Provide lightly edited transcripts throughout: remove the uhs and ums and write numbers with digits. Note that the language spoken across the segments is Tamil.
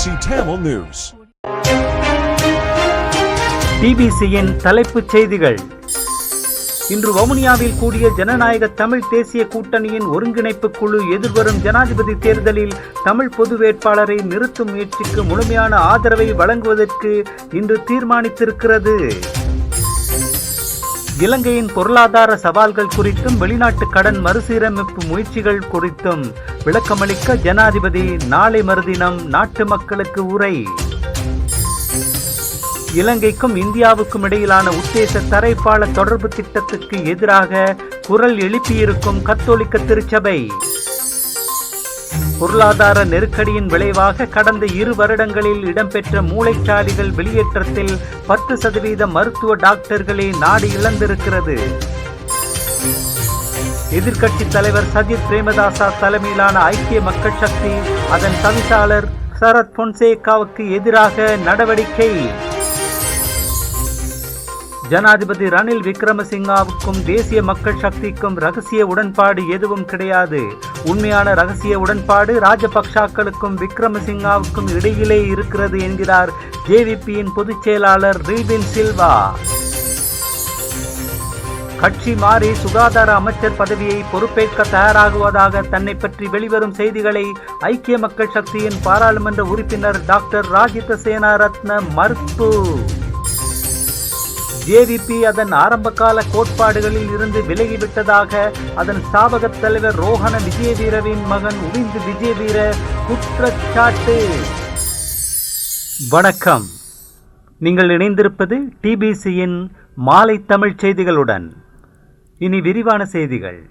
Tamil News. டிபிசியின் தலைப்புச் செய்திகள். இன்று வவுனியாவில் கூடிய ஜனநாயக தமிழ் தேசிய கூட்டணியின் ஒருங்கிணைப்பு குழு எதிர்வரும் ஜனாதிபதி தேர்தலில் தமிழ் பொது வேட்பாளரை நிறுத்தும் முயற்சிக்கு முழுமையான ஆதரவை வழங்குவதற்கு இன்று தீர்மானித்திருக்கிறது. இலங்கையின் பொருளாதார சவால்கள் குறித்தும் வெளிநாட்டு கடன் மறுசீரமைப்பு முயற்சிகள் குறித்தும் விளக்கமளிக்க ஜனாதிபதி நாளை மறுதினம் நாட்டு மக்களுக்கு உரை. இலங்கைக்கும் இந்தியாவுக்கும் இடையிலான உத்தேச தரைப்பால தொடர்பு திட்டத்துக்கு எதிராக குரல் எழுப்பியிருக்கும் கத்தோலிக்க திருச்சபை. பொருளாதார நெருக்கடியின் விளைவாக கடந்த 2 வருடங்களில் இடம்பெற்ற மூளைச்சாலிகள் வெளியேற்றத்தில் 10% மருத்துவ டாக்டர்களே நாடு இழந்திருக்கிறது. எதிர்க்கட்சி தலைவர் சஜித் பிரேமதாசா தலைமையிலான ஐக்கிய மக்கள் சக்தி அதன் தவிசாளர் சரத் பொன்சேகாவுக்கு எதிராக நடவடிக்கை. ஜனாதிபதி ரணில் விக்ரமசிங்காவுக்கும் தேசிய மக்கள் சக்திக்கும் ரகசிய உடன்பாடு எதுவும் கிடையாது. உண்மையான ரகசிய உடன்பாடு ராஜபக்சாக்களுக்கும் விக்ரமசிங்காவுக்கும் இடையிலே இருக்கிறது என்கிறார் ஜேவிபியின் பொதுச் செயலாளர் ரீபின் சில்வா. கட்சி மாறி சுகாதார அமைச்சர் பதவியை பொறுப்பேற்க தயாராகுவதாக தன்னை பற்றி வெளிவரும் செய்திகளை ஐக்கிய மக்கள் சக்தியின் பாராளுமன்ற உறுப்பினர் டாக்டர் ராஜித சேனாரத்ன மறுப்பு. ஜேவிபி அதன் ஆரம்பகால கோட்பாடுகளில் இருந்து விலகிவிட்டதாக அதன் ஸ்தாபக தலைவர் ரோஹண விஜயவீரவின் மகன் உவிந்து விஜயவீர குற்றச்சாட்டு. வணக்கம், நீங்கள் இணைந்திருப்பது டிபிசியின் மாலை தமிழ் செய்திகளுடன். இனி விரிவான செய்திகள்.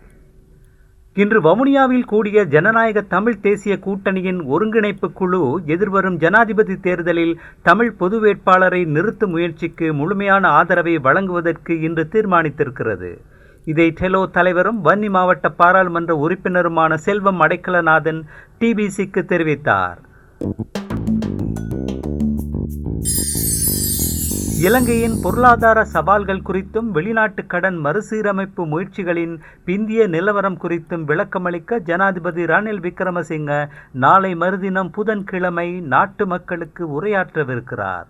இன்று வவுனியாவில் கூடிய ஜனநாயக தமிழ் தேசிய கூட்டணியின் ஒருங்கிணைப்பு குழு எதிர்வரும் ஜனாதிபதி தேர்தலில் தமிழ் பொது வேட்பாளரை நிறுத்தும் முயற்சிக்கு முழுமையான ஆதரவை வழங்குவதற்கு இன்று தீர்மானித்திருக்கிறது. இதை டெலோ தலைவரும் வன்னி மாவட்ட பாராளுமன்ற உறுப்பினருமான செல்வம் அடைக்கலநாதன் டிபிசிக்கு தெரிவித்தார். இலங்கையின் பொருளாதார சவால்கள் குறித்தும் வெளிநாட்டு கடன் மறுசீரமைப்பு முயற்சிகளின் பிந்திய நிலவரம் குறித்தும் விளக்கமளிக்க ஜனாதிபதி ரணில் விக்ரமசிங்க நாளை மறுதினம் புதன்கிழமை நாட்டு மக்களுக்கு உரையாற்றவிருக்கிறார்.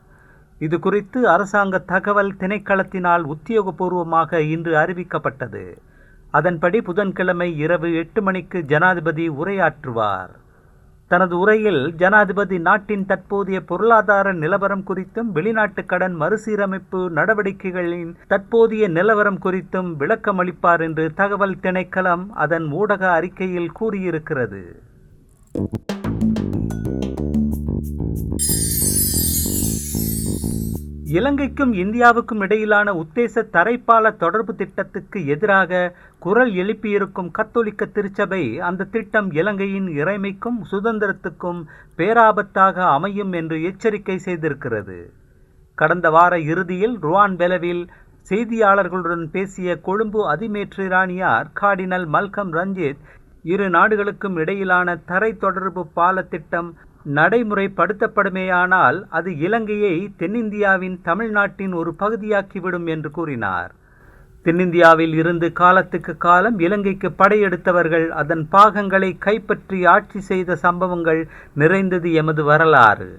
இது குறித்து அரசாங்க தகவல் திணைக்களத்தினால் உத்தியோகபூர்வமாக இன்று அறிவிக்கப்பட்டது. அதன்படி புதன்கிழமை இரவு 8 மணிக்கு ஜனாதிபதி உரையாற்றுவார். தனது உரையில் ஜனாதிபதி நாட்டின் தற்போதைய பொருளாதார நிலவரம் குறித்தும் வெளிநாட்டு கடன் மறுசீரமைப்பு நடவடிக்கைகளின் தற்போதைய நிலவரம் குறித்தும் விளக்கமளிப்பார் என்று தகவல் திணைக்களம் அதன் ஊடக அறிக்கையில் கூறியிருக்கிறது. இலங்கைக்கும் இந்தியாவுக்கும் இடையிலான உத்தேச தரைப்பால தொடர்பு திட்டத்துக்கு எதிராக குரல் எழுப்பியிருக்கும் கத்தோலிக்க திருச்சபை அந்த திட்டம் இலங்கையின் இறைமைக்கும் சுதந்திரத்துக்கும் பேராபத்தாக அமையும் என்று எச்சரிக்கை செய்திருக்கிறது. கடந்த வார இறுதியில் ருவான்பெலவில் செய்தியாளர்களுடன் பேசிய கொழும்பு அதிமேற்றிராணியார் கார்டினல் மல்கம் ரஞ்சித் 2 நாடுகளுக்கும் இடையிலான தரை தொடர்பு பால திட்டம் நடைமுறைப்படுத்தப்படுமேயானால் அது இலங்கையை தென்னிந்தியாவின் தமிழ்நாட்டின் ஒரு பகுதியாக்கிவிடும் என்று கூறினார். தென்னிந்தியாவில் இருந்து காலத்துக்கு காலம் இலங்கைக்கு படையெடுத்தவர்கள் அதன் பாகங்களை கைப்பற்றி ஆட்சி செய்த சம்பவங்கள் நிறைந்தது எமது வரலாறு.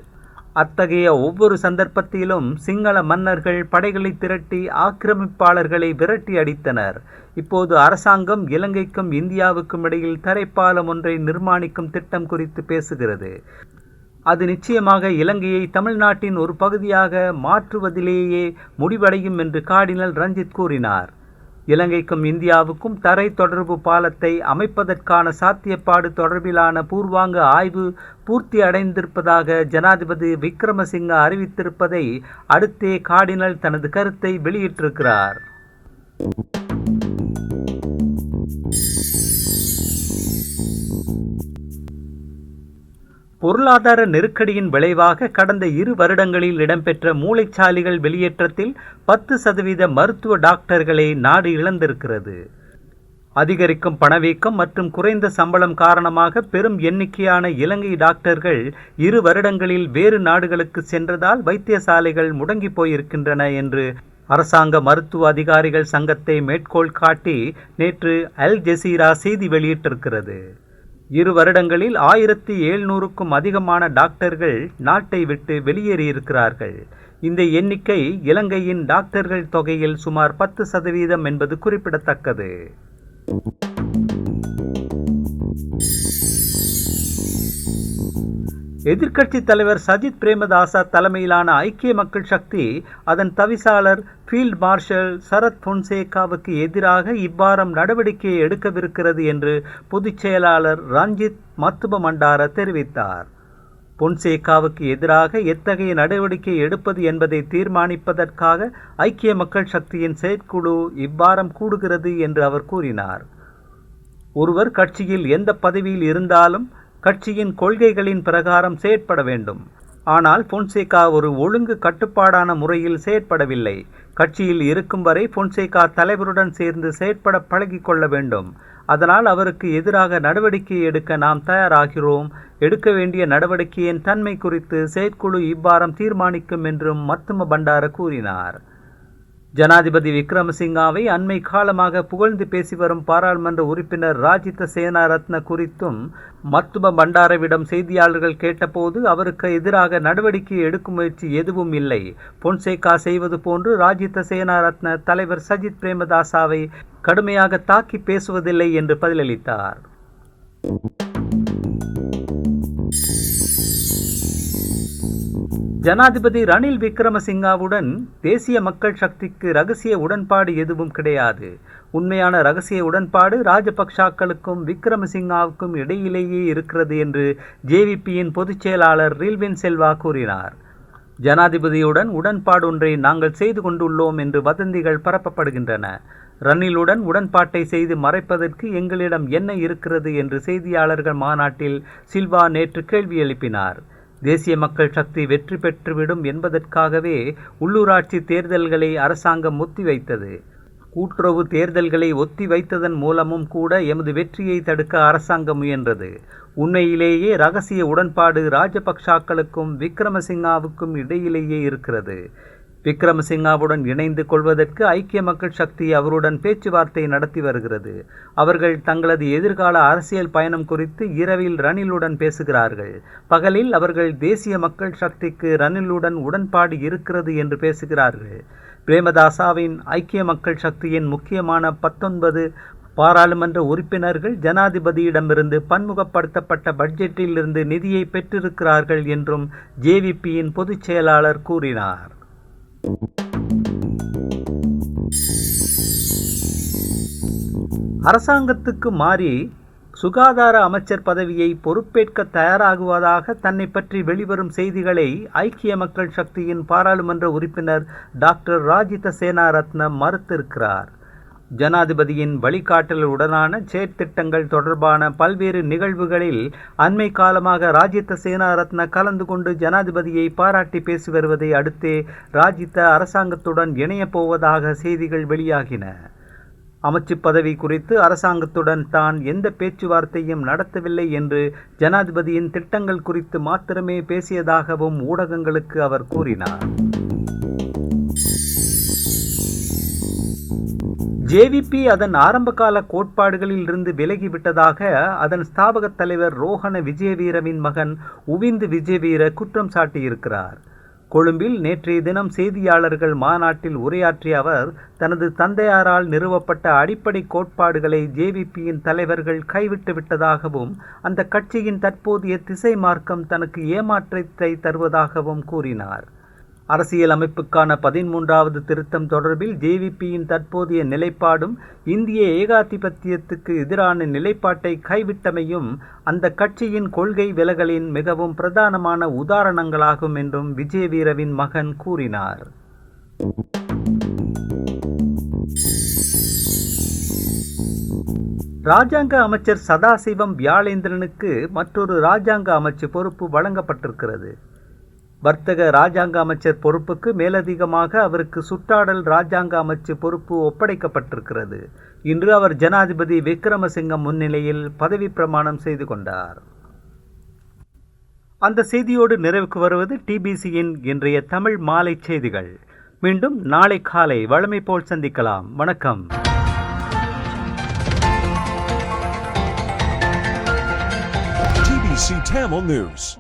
அத்தகைய ஒவ்வொரு சந்தர்ப்பத்திலும் சிங்கள மன்னர்கள் படைகளை திரட்டி ஆக்கிரமிப்பாளர்களை விரட்டி அடித்தனர். இப்போது அரசாங்கம் இலங்கைக்கும் இந்தியாவுக்கும் இடையில் தரைப்பாலம் ஒன்றை நிர்மாணிக்கும் திட்டம் குறித்து பேசுகிறது. அது நிச்சயமாக இலங்கையை தமிழ்நாட்டின் ஒரு பகுதியாக மாற்றுவதிலேயே முடிவடையும் என்று கார்டினல் ரஞ்சித் கூறினார். இலங்கைக்கும் இந்தியாவுக்கும் தரை தொடர்பு பாலத்தை அமைப்பதற்கான சாத்தியப்பாடு தொடர்பிலான பூர்வாங்க ஆய்வு பூர்த்தி அடைந்திருப்பதாக ஜனாதிபதி விக்ரமசிங்க அறிவித்திருப்பதை அடுத்தே கார்டினல் தனது கருத்தை வெளியிட்டிருக்கிறார். பொருளாதார நெருக்கடியின் விளைவாக கடந்த 2 வருடங்களில் இடம்பெற்ற மூளைச்சாலிகள் வெளியேற்றத்தில் 10% மருத்துவ டாக்டர்களை நாடு இழந்திருக்கிறது. அதிகரிக்கும் பணவீக்கம் மற்றும் குறைந்த சம்பளம் காரணமாக பெரும் எண்ணிக்கையான இலங்கை டாக்டர்கள் 2 வருடங்களில் வேறு நாடுகளுக்கு சென்றதால் வைத்தியசாலைகள் முடங்கி போயிருக்கின்றன என்று அரசாங்க மருத்துவ அதிகாரிகள் சங்கத்தை மேற்கோள் காட்டி நேற்று அல் ஜசீரா செய்தி வெளியிட்டிருக்கிறது. 2 வருடங்களில் 1700க்கும் அதிகமான டாக்டர்கள் நாட்டை விட்டு வெளியேறியிருக்கிறார்கள். இந்த எண்ணிக்கை இலங்கையின் டாக்டர்கள் தொகையில் சுமார் 10% என்பது குறிப்பிடத்தக்கது. எதிர்க்கட்சித் தலைவர் சஜித் பிரேமதாச தலைமையிலான ஐக்கிய மக்கள் சக்தி அதன் தவிசாளர் ஃபீல்ட் மார்ஷல் சரத் பொன்சேகாவுக்கு எதிராக இவ்வாரம் நடவடிக்கையை எடுக்கவிருக்கிறது என்று பொதுச் செயலாளர் ரஞ்சித் மத்துப மண்டார தெரிவித்தார். பொன்சேகாவுக்கு எதிராக எத்தகைய நடவடிக்கை எடுப்பது என்பதை தீர்மானிப்பதற்காக ஐக்கிய மக்கள் சக்தியின் செயற்குழு இவ்வாரம் கூடுகிறது என்று அவர் கூறினார். ஒருவர் கட்சியில் எந்த பதவியில் இருந்தாலும் கட்சியின் கொள்கைகளின் பிரகாரம் செயற்பட வேண்டும். ஆனால் பொன்சேகா ஒரு ஒழுங்கு கட்டுப்பாடான முறையில் செயற்படவில்லை. கட்சியில் இருக்கும் வரை பொன்சேகா தலைவருடன் சேர்ந்து செயற்பட பழகிக்கொள்ள வேண்டும். அதனால் அவருக்கு எதிராக நடவடிக்கை எடுக்க நாம் தயாராகிறோம். எடுக்க வேண்டிய நடவடிக்கையின் தன்மை குறித்து செயற்குழு இவ்வாரம் தீர்மானிக்கும் என்றும் மத்தும பண்டார கூறினார். ஜனாதிபதி விக்ரமசிங்காவை அண்மை காலமாக புகழ்ந்து பேசி வரும் பாராளுமன்ற உறுப்பினர் ராஜித சேனாரத்ன குறித்தும் மத்தும பண்டாரவிடம் செய்தியாளர்கள் கேட்டபோது அவருக்கு எதிராக நடவடிக்கை எடுக்கும் முயற்சி எதுவும் இல்லை. பொன்சேகா செய்வது போன்று ராஜித சேனாரத்ன தலைவர் சஜித் பிரேமதாசாவை கடுமையாக தாக்கி பேசுவதில்லை என்று பதிலளித்தார். ஜனாதிபதி ரணில் விக்ரமசிங்காவுடன் தேசிய மக்கள் சக்திக்கு இரகசிய உடன்பாடு எதுவும் கிடையாது. உண்மையான இரகசிய உடன்பாடு ராஜபக்சாக்களுக்கும் விக்ரமசிங்காவுக்கும் இடையிலேயே இருக்கிறது என்று ஜேவிபியின் பொதுச் செயலாளர் ரில்வின் செல்வா கூறினார். ஜனாதிபதியுடன் உடன்பாடு ஒன்றை நாங்கள் செய்து கொண்டுள்ளோம் என்று வதந்திகள் பரப்பப்படுகின்றன. ரணிலுடன் உடன்பாட்டை செய்து மறைப்பதற்கு எங்களிடம் என்ன இருக்கிறது என்று செய்தியாளர்கள் மாநாட்டில் சில்வா நேற்று கேள்வி எழுப்பினார். தேசிய மக்கள் சக்தி வெற்றி பெற்றுவிடும் என்பதற்காகவே உள்ளூராட்சி தேர்தல்களை அரசாங்கம் ஒத்திவைத்தது. கூட்டுறவு தேர்தல்களை ஒத்திவைத்ததன் மூலமும் கூட எமது வெற்றியை தடுக்க அரசாங்கம் முயன்றது. உண்மையிலேயே இரகசிய உடன்பாடு ராஜபக்சாக்களுக்கும் விக்ரமசிங்காவுக்கும் இடையிலேயே இருக்கிறது. விக்ரமசிங்காவுடன் இணைந்து கொள்வதற்கு ஐக்கிய மக்கள் சக்தி அவருடன் பேச்சுவார்த்தை நடத்தி வருகிறது. அவர்கள் தங்களது எதிர்கால அரசியல் பயணம் குறித்து இரவில் ரணிலுடன் பேசுகிறார்கள். பகலில் அவர்கள் தேசிய மக்கள் சக்திக்கு ரணிலுடன் உடன்பாடு இருக்கிறது என்று பேசுகிறார்கள். பிரேமதாசாவின் ஐக்கிய மக்கள் சக்தியின் முக்கியமான 19 பாராளுமன்ற உறுப்பினர்கள் ஜனாதிபதியிடமிருந்து பன்முகப்படுத்தப்பட்ட பட்ஜெட்டில் இருந்து நிதியை பெற்றிருக்கிறார்கள் என்றும் ஜேவிபியின் பொதுச் செயலாளர் கூறினார். அரசாங்கத்துக்கு மாறி சுகாதார அமைச்சர் பதவியை பொறுப்பேற்க தயாராகுவதாக தன்னை பற்றி வெளிவரும் செய்திகளை ஐக்கிய மக்கள் சக்தியின் பாராளுமன்ற உறுப்பினர் டாக்டர் ராஜித சேனாரத்ன மறுத்திருக்கிறார். ஜனாதிபதியின் வழிகாட்டலுடனான செயற்திட்டங்கள் தொடர்பான பல்வேறு நிகழ்வுகளில் அண்மை காலமாக ராஜித சேனாரத்ன கலந்து கொண்டு ஜனாதிபதியை பாராட்டி பேசி வருவதை அடுத்தே ராஜித அரசாங்கத்துடன் இணையப் போவதாக செய்திகள் வெளியாகின. அமைச்சு பதவி குறித்து அரசாங்கத்துடன் தான் எந்த பேச்சுவார்த்தையும் நடத்தவில்லை என்று ஜனாதிபதியின் திட்டங்கள் குறித்து மாத்திரமே பேசியதாகவும் ஊடகங்களுக்கு அவர் கூறினார். ஜேவிபி அதன் ஆரம்பகால கோட்பாடுகளில் இருந்து விலகிவிட்டதாக அதன் ஸ்தாபக தலைவர் ரோஹண விஜயவீரவின் மகன் உவிந்து விஜயவீர குற்றம் சாட்டியிருக்கிறார். கொழும்பில் நேற்றைய தினம் செய்தியாளர்கள் மாநாட்டில் உரையாற்றிய அவர் தனது தந்தையாரால் நிறுவப்பட்ட அடிப்படை கோட்பாடுகளை ஜேவிபியின் தலைவர்கள் கைவிட்டு விட்டதாகவும் அந்த கட்சியின் தற்போதைய திசை மார்க்கம் தனக்கு ஏமாற்றத்தை தருவதாகவும் கூறினார். அரசியல் அமைப்புக்கான 13வது திருத்தம் தொடர்பில் ஜேவிபியின் தற்போதைய நிலைப்பாடும் இந்திய ஏகாதிபத்தியத்துக்கு எதிரான நிலைப்பாட்டை கைவிட்டமையும் அந்த கட்சியின் கொள்கை விலகலின் மிகவும் பிரதானமான உதாரணங்களாகும் என்றும் விஜயவீரவின் மகன் கூறினார். ராஜாங்க அமைச்சர் சதாசிவம் வியாழேந்திரனுக்கு மற்றொரு ராஜாங்க அமைச்சு பொறுப்பு வழங்கப்பட்டிருக்கிறது. வர்த்தக ராஜாங்க அமைச்சர் பொறுப்புக்கு மேலதிகமாக அவருக்கு சுற்றாடல் ராஜாங்க அமைச்சு பொறுப்பு ஒப்படைக்கப்பட்டிருக்கிறது. இன்று அவர் ஜனாதிபதி விக்ரமசிங்கம் முன்னிலையில் பதவி பிரமாணம் செய்து கொண்டார். அந்த செய்தியோடு நிறைவுக்கு வருவது டிபிசியின் இன்றைய தமிழ் மாலை செய்திகள். மீண்டும் நாளை காலை வழமை போல் சந்திக்கலாம். வணக்கம். ABC Tamil News.